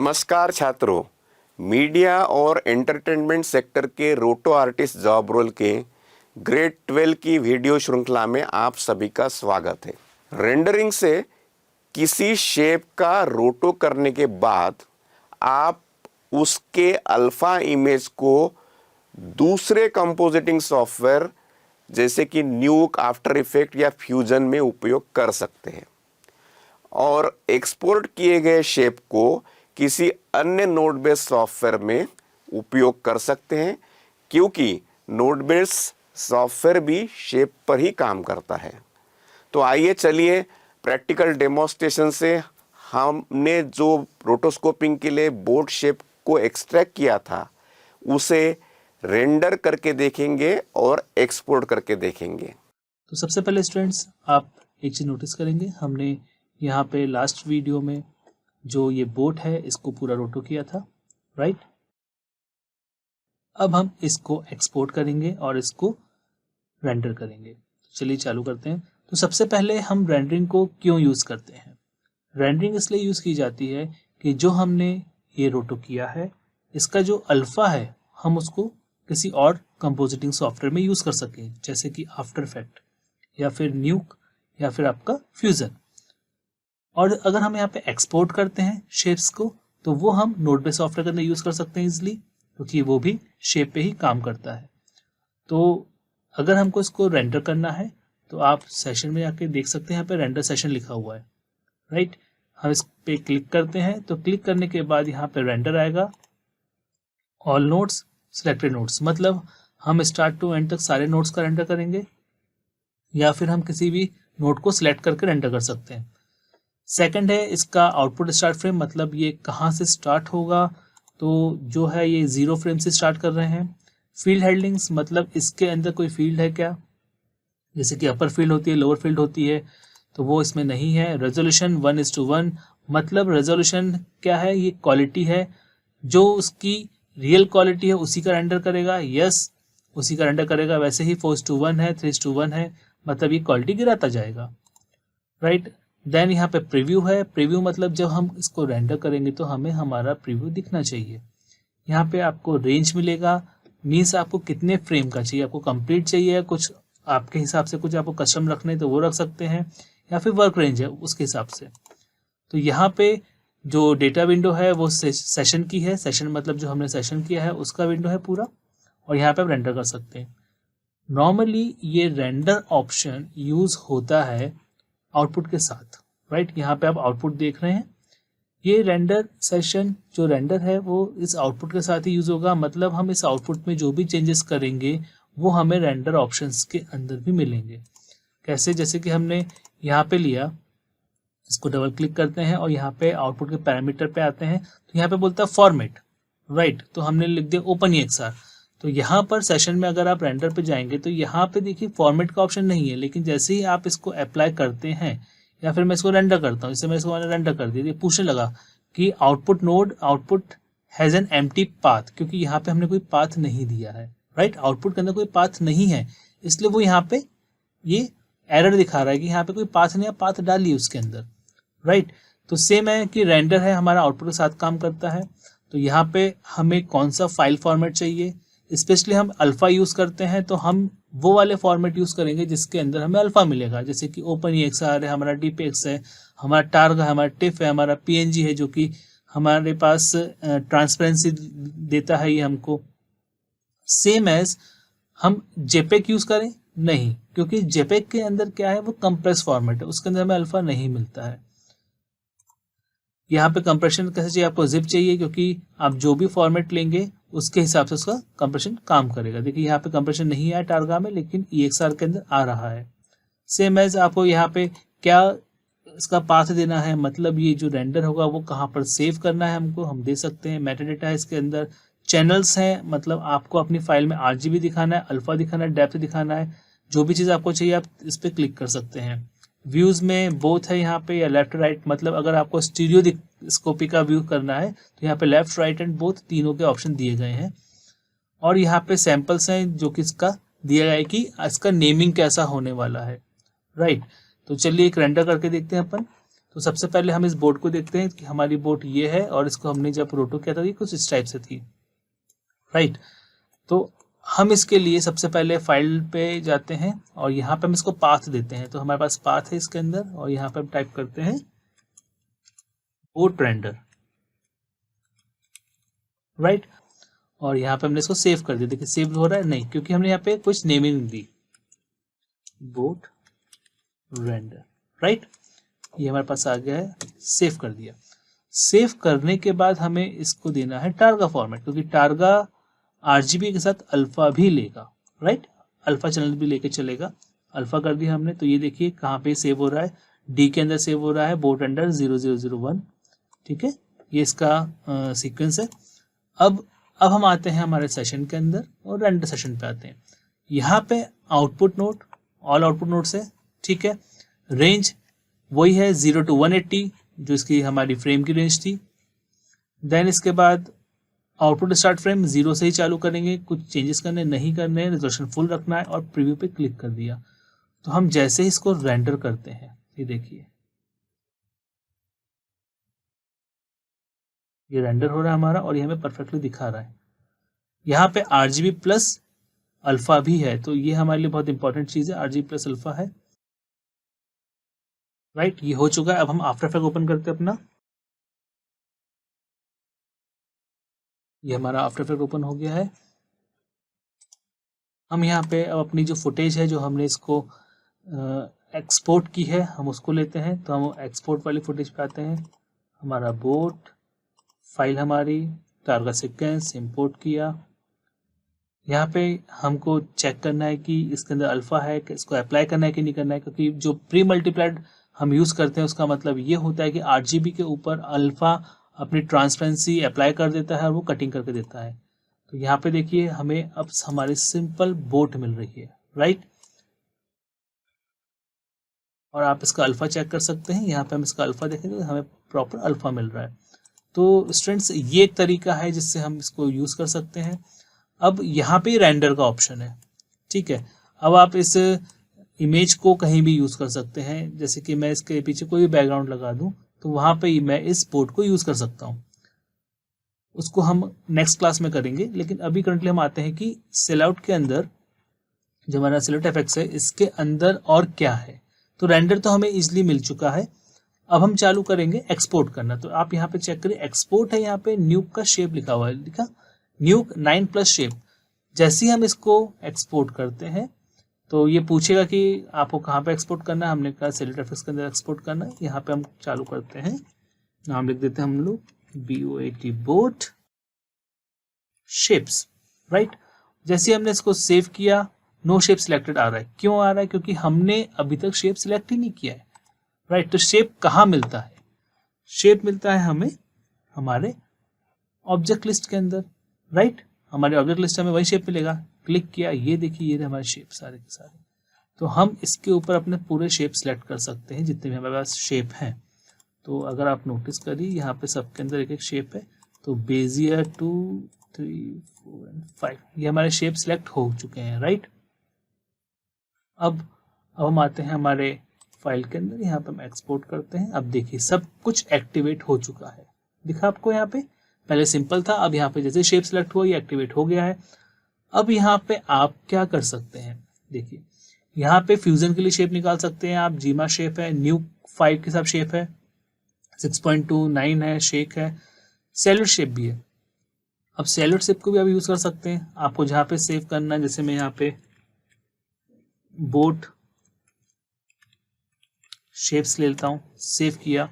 नमस्कार छात्रों, मीडिया और एंटरटेनमेंट सेक्टर के रोटो आर्टिस्ट जॉब रोल के ग्रेड 12 की वीडियो श्रृंखला में आप सभी का स्वागत है। रेंडरिंग से किसी शेप का रोटो करने के बाद आप उसके अल्फा इमेज को दूसरे कंपोजिटिंग सॉफ्टवेयर जैसे कि न्यूक, आफ्टर इफेक्ट या फ्यूजन में उपयोग कर सकते हैं और एक्सपोर्ट किए गए शेप को किसी अन्य नोड बेस्ड सॉफ्टवेयर में उपयोग कर सकते हैं, क्योंकि नोड बेस्ड सॉफ्टवेयर भी शेप पर ही काम करता है। तो आइए चलिए प्रैक्टिकल डेमोन्स्ट्रेशन से हमने जो रोटोस्कोपिंग के लिए बोर्ड शेप को एक्सट्रैक्ट किया था उसे रेंडर करके देखेंगे और एक्सपोर्ट करके देखेंगे। तो सबसे पहले स्टूडेंट्स आप एक चीज़ नोटिस करेंगे, हमने यहाँ पे लास्ट वीडियो में जो ये बोट है इसको पूरा रोटो किया था, राइट। अब हम इसको एक्सपोर्ट करेंगे और इसको रेंडर करेंगे। चलिए चालू करते हैं। तो सबसे पहले हम रेंडरिंग को क्यों यूज़ करते हैं? रेंडरिंग इसलिए यूज़ की जाती है कि जो हमने ये रोटो किया है इसका जो अल्फ़ा है हम उसको किसी और कंपोजिटिंग सॉफ्टवेयर में यूज़ कर सकें, जैसे कि आफ्टर इफेक्ट या फिर न्यूक या फिर आपका फ्यूजन। और अगर हम यहाँ पे एक्सपोर्ट करते हैं शेप्स को तो वो हम नोड बेस्ड सॉफ्टवेयर के अंदर यूज़ कर सकते हैं इजीली, क्योंकि वो भी शेप पे ही काम करता है। तो अगर हमको इसको रेंडर करना है तो आप सेशन में जाके देख सकते हैं, यहाँ पे रेंडर सेशन लिखा हुआ है, राइट। हम इस पे क्लिक करते हैं तो क्लिक करने के बाद यहाँ पे रेंडर आएगा, ऑल नोड्स, सिलेक्टेड नोड्स, मतलब हम स्टार्ट टू एंड तक सारे नोड्स का रेंडर करेंगे या फिर हम किसी भी नोड को सिलेक्ट करके रेंडर कर सकते हैं। सेकंड है इसका आउटपुट स्टार्ट फ्रेम, मतलब ये कहाँ से स्टार्ट होगा, तो जो है ये 0 फ्रेम से स्टार्ट कर रहे हैं। फील्ड हेल्डिंग्स, मतलब इसके अंदर कोई फील्ड है क्या, जैसे कि अपर फील्ड होती है, लोअर फील्ड होती है, तो वो इसमें नहीं है। रेजोल्यूशन 1:1, मतलब रेजोल्यूशन क्या है, ये क्वालिटी है, जो उसकी रियल क्वालिटी है उसी का रेंडर करेगा, यस उसी का रेंडर करेगा। वैसे ही 4:1 है, 3:1 है, मतलब ये क्वालिटी गिराता जाएगा, राइट। देन यहाँ पे प्रीव्यू है, प्रीव्यू मतलब जब हम इसको रेंडर करेंगे तो हमें हमारा प्रीव्यू दिखना चाहिए। यहाँ पे आपको रेंज मिलेगा, मीन्स आपको कितने फ्रेम का चाहिए, आपको कंप्लीट चाहिए, कुछ आपके हिसाब से कुछ आपको कस्टम रखने तो वो रख सकते हैं, या फिर वर्क रेंज है उसके हिसाब से। तो यहाँ पे जो डेटा विंडो है वो सेशन की है, सेशन मतलब जो हमने सेशन किया है उसका विंडो है पूरा, और यहाँ पे आप रेंडर कर सकते हैं। नॉर्मली ये रेंडर ऑप्शन यूज होता है आउटपुट के साथ, राइट। यहाँ पे आप आउटपुट देख रहे हैं, ये रेंडर सेशन जो रेंडर है वो इस आउटपुट के साथ ही यूज होगा, मतलब हम इस आउटपुट में जो भी चेंजेस करेंगे वो हमें रेंडर ऑप्शंस के अंदर भी मिलेंगे। कैसे, जैसे कि हमने यहाँ पे लिया, इसको डबल क्लिक करते हैं और यहाँ पे आउटपुट के पैरामीटर पे आते हैं, तो यहाँ पे बोलता है फॉर्मेट, राइट। तो हमने लिख दिया OpenEXR। तो यहाँ पर सेशन में अगर आप रेंडर पे जाएंगे तो यहाँ पे देखिए फॉर्मेट का ऑप्शन नहीं है, लेकिन जैसे ही आप इसको अप्लाई करते हैं या फिर मैं इसको रेंडर करता हूँ, इससे मैं इसको रेंडर कर दिया, पूछने लगा कि output has an empty path, क्योंकि यहाँ पे हमने कोई पाथ नहीं दिया है, राइट। आउटपुट के अंदर कोई पाथ नहीं है, इसलिए वो यहाँ पे ये एरर दिखा रहा है कि यहाँ पे कोई पाथ नहीं है, पाथ डालिए उसके अंदर, राइट। तो सेम है कि रेंडर है हमारा आउटपुट के साथ काम करता है। तो यहाँ पे हमें कौन सा फाइल फॉर्मेट चाहिए, स्पेशली हम अल्फ़ा यूज़ करते हैं तो हम वो वाले फॉर्मेट यूज़ करेंगे जिसके अंदर हमें अल्फ़ा मिलेगा, जैसे कि OpenEXR है, हमारा DPX है, हमारा टार्ग है, हमारा टिफ है, हमारा PNG है, जो कि हमारे पास ट्रांसपेरेंसी देता है ये हमको। सेम एज हम JPEG यूज़ करें नहीं, क्योंकि JPEG के अंदर क्या है, वो कंप्रेस फॉर्मेट है, उसके अंदर हमें अल्फ़ा नहीं मिलता है। यहाँ पे कंप्रेशन कैसे चाहिए, आपको जिप चाहिए, क्योंकि आप जो भी फॉर्मेट लेंगे उसके हिसाब से उसका कंप्रेशन काम करेगा। देखिए यहाँ पे कंप्रेशन नहीं आया टारगा में, लेकिन EXR के अंदर आ रहा है। सेम एज आपको यहाँ पे क्या इसका पाथ देना है, मतलब ये जो रेंडर होगा वो कहाँ पर सेव करना है हमको, हम दे सकते हैं। मेटाडेटा है इसके अंदर, चैनल्स हैं, मतलब आपको अपनी फाइल में RGB दिखाना है, अल्फा दिखाना है, डेप्थ दिखाना है, जो भी चीज़ आपको चाहिए आप इस पर क्लिक कर सकते हैं। व्यूज़ में बोथ है यहाँ पे, या लेफ्ट राइट, मतलब अगर आपको स्टीरियोस्कोपी का व्यू करना है तो यहाँ पे लेफ्ट राइट एंड बोथ तीनों के ऑप्शन दिए गए हैं। और यहाँ पे सैंपल्स हैं जो कि इसका दिया गया है कि इसका नेमिंग कैसा होने वाला है, राइट। तो चलिए एक रेंडर करके देखते हैं अपन। तो सबसे पहले हम इस बोट को देखते हैं कि हमारी बोट ये है और इसको हमने जब रोटो किया था ये कुछ इस टाइप से थी, राइट। तो हम इसके लिए सबसे पहले फाइल पे जाते हैं और यहाँ पे हम इसको पाथ देते हैं। तो हमारे पास पाथ है इसके अंदर और यहाँ पे हम टाइप करते हैं बोट रेंडर, राइट। और यहाँ पे हमने इसको सेव कर दिया। देखिए सेव हो रहा है नहीं, क्योंकि हमने यहाँ पे कुछ नेमिंग दी, बोट रेंडर, राइट। ये हमारे पास आ गया है, सेव कर दिया। सेव करने के बाद हमें इसको देना है टारगा फॉर्मेट, क्योंकि टारगा आरजीबी के साथ अल्फा भी लेगा, राइट। अल्फा चैनल भी लेके चलेगा। अल्फा कर दिया हमने। तो ये देखिए कहाँ पे सेव हो रहा है, डी के अंदर सेव हो रहा है, बोट रेंडर 0001, ठीक है। ये इसका सीक्वेंस है। अब हम आते हैं हमारे सेशन के अंदर और रेंडर सेशन पे आते हैं। यहाँ पे output node, all output nodes है, ठीक है। रेंज वही है 0 to 180, जो इसकी हमारी फ्रेम की रेंज थी। देन इसके बाद आउटपुट स्टार्ट फ्रेम 0 से ही चालू करेंगे, कुछ चेंजेस करने नहीं करने, रेजोल्यूशन फुल रखना है और प्रीव्यू पे क्लिक कर दिया। तो हम जैसे ही इसको रेंडर करते हैं, ये देखिए ये रेंडर हो रहा है हमारा और ये हमें परफेक्टली दिखा रहा है। यहाँ पे आरजीबी प्लस अल्फा भी है, तो ये हमारे लिए बहुत इंपॉर्टेंट चीज है, आरजीबी प्लस अल्फा है, राइट। ये हो चुका है। अब हम आफ्टर इफेक्ट ओपन करते हैं अपना। ये हमारा आफ्टर इफेक्ट ओपन हो गया है। हम यहाँ पे अब अपनी जो फुटेज है, जो हमने इसको एक्सपोर्ट की है, हम उसको लेते हैं। तो हम एक्सपोर्ट वाली फुटेज पे आते हैं। हमारा बोट फाइल, हमारी टारगा सीक्वेंस इंपोर्ट किया। यहाँ पे हमको चेक करना है कि इसके अंदर अल्फा है, कि इसको अप्लाई करना है कि नहीं करना है, क्योंकि जो प्री मल्टीप्लाइड हम यूज़ करते हैं उसका मतलब ये होता है कि आरजीबी के ऊपर अल्फा अपनी ट्रांसपेरेंसी अप्लाई कर देता है और वो कटिंग करके देता है। तो यहाँ पे देखिए हमें अब हमारी सिंपल बोट मिल रही है, राइट। और आप इसका अल्फा चेक कर सकते हैं। यहाँ पे हम इसका अल्फा देखेंगे तो हमें प्रॉपर अल्फा मिल रहा है। तो स्टूडेंट्स ये एक तरीका है जिससे हम इसको यूज़ कर सकते हैं। अब यहाँ पे रेंडर का ऑप्शन है, ठीक है। अब आप इस इमेज को कहीं भी यूज़ कर सकते हैं। जैसे कि मैं इसके पीछे कोई भी बैकग्राउंड लगा दूं तो वहाँ पे मैं इस बोर्ड को यूज़ कर सकता हूँ। उसको हम नेक्स्ट क्लास में करेंगे, लेकिन अभी करंटली हम आते हैं कि सेलआउट के अंदर जो हमारा सेलआउट एफएक्स है, इसके अंदर और क्या है। तो रेंडर तो हमें इजिली मिल चुका है। अब हम चालू करेंगे एक्सपोर्ट करना। तो आप यहाँ पे चेक करिए, एक्सपोर्ट है, यहाँ पे न्यूक का शेप लिखा हुआ है, लिखा न्यूक 9+ शेप। जैसे ही हम इसको एक्सपोर्ट करते हैं तो ये पूछेगा कि आपको कहाँ पे एक्सपोर्ट करना है। हमने कहा सेलआउट एफएक्स के अंदर एक्सपोर्ट करना है। यहाँ पे हम चालू करते हैं, नाम लिख देते हैं हम लोग BOAT बोट शेप्स, राइट। जैसे ही हमने इसको सेव किया, नो शेप सिलेक्टेड आ रहा है। क्यों आ रहा है? क्योंकि हमने अभी तक शेप सिलेक्ट ही नहीं किया है, राइट। तो शेप कहाँ मिलता है? शेप मिलता है हमें हमारे ऑब्जेक्ट लिस्ट के अंदर, राइट। हमारे ऑब्जेक्ट लिस्ट में वही शेप मिलेगा। क्लिक किया, ये देखिए ये हमारे शेप सारे के सारे। तो हम इसके ऊपर अपने पूरे शेप सिलेक्ट कर सकते हैं जितने भी हमारे पास शेप हैं। तो अगर आप नोटिस करिए यहाँ पे सबके अंदर एक एक शेप है। तो बेजियर 2, 3, 4 and 5 ये हमारे शेप सिलेक्ट हो चुके हैं, राइट। अब हम आते हैं हमारे फाइल के अंदर, यहाँ पे हम एक्सपोर्ट करते हैं। अब देखिए सब कुछ एक्टिवेट हो चुका है, दिखा आपको यहाँ पे। पहले सिंपल था, अब यहाँ पे जैसे शेप सिलेक्ट हुआ ये एक्टिवेट हो गया है। अब यहाँ पे आप क्या कर सकते हैं, देखिए यहाँ पे फ्यूजन के लिए शेप निकाल सकते हैं आप। जीमा शेप है, न्यू 5 के साथ शेप है, 6.29 है, शेक है, सेलुलर शेप भी है। अब सेलुलर शेप को भी आप यूज कर सकते हैं। आपको जहाँ पे सेव करना है, जैसे मैं यहाँ पे बोट शेप्स ले लेता हूँ, सेव किया।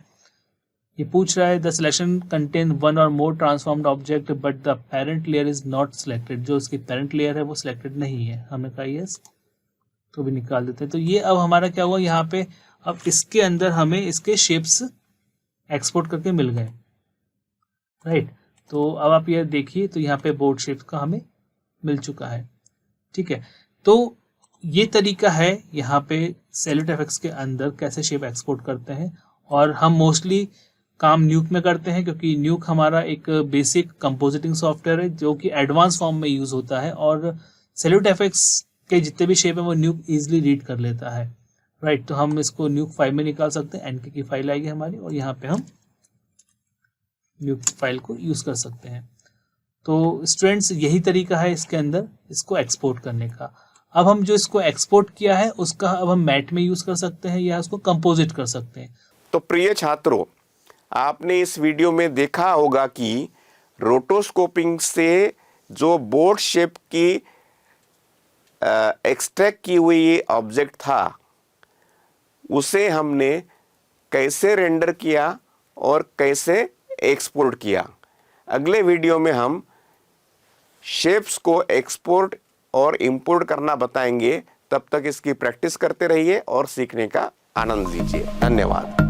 ये पूछ रहा है the selection contain one or more transformed object but the parent layer is not selected. जो उसकी पेरेंट लेयर है वो सिलेक्टेड नहीं है। हमने कहा यस, तो भी निकाल देते हैं। तो ये अब हमारा क्या हुआ, यहाँ पे अब इसके अंदर हमें इसके शेप्स एक्सपोर्ट करके मिल गए, राइट। तो अब आप ये देखिए, तो यहाँ पे बोर्ड शेप का हमें मिल चुका है, ठीक है। तो ये तरीका है यहाँ पे सेलुलर एफएक्स के अंदर कैसे शेप एक्सपोर्ट करते हैं। और हम मोस्टली काम न्यूक में करते हैं, क्योंकि न्यूक हमारा एक बेसिक कंपोजिटिंग सॉफ्टवेयर है जो कि एडवांस फॉर्म में यूज होता है। और सेलुलर एफएक्स के जितने भी शेप है वो न्यूक इजिली रीड कर लेता है, राइट। तो हम इसको न्यूक फाइल में निकाल सकते हैं, एनके की फाइल आएगी हमारी और यहाँ पे हम न्यूक फाइल को यूज़ कर सकते हैं। तो स्टूडेंट्स यही तरीका है इसके अंदर इसको एक्सपोर्ट करने का। अब हम जो इसको एक्सपोर्ट किया है उसका अब हम मैट में यूज़ कर सकते हैं या उसको कंपोजिट कर सकते हैं। तो प्रिय छात्रों, आपने इस वीडियो में देखा होगा कि रोटोस्कोपिंग से जो बोर्ड शेप की एक्सट्रैक्ट की हुई ऑब्जेक्ट था उसे हमने कैसे रेंडर किया और कैसे एक्सपोर्ट किया। अगले वीडियो में हम शेप्स को एक्सपोर्ट और इंपोर्ट करना बताएंगे। तब तक इसकी प्रैक्टिस करते रहिए और सीखने का आनंद लीजिए। धन्यवाद।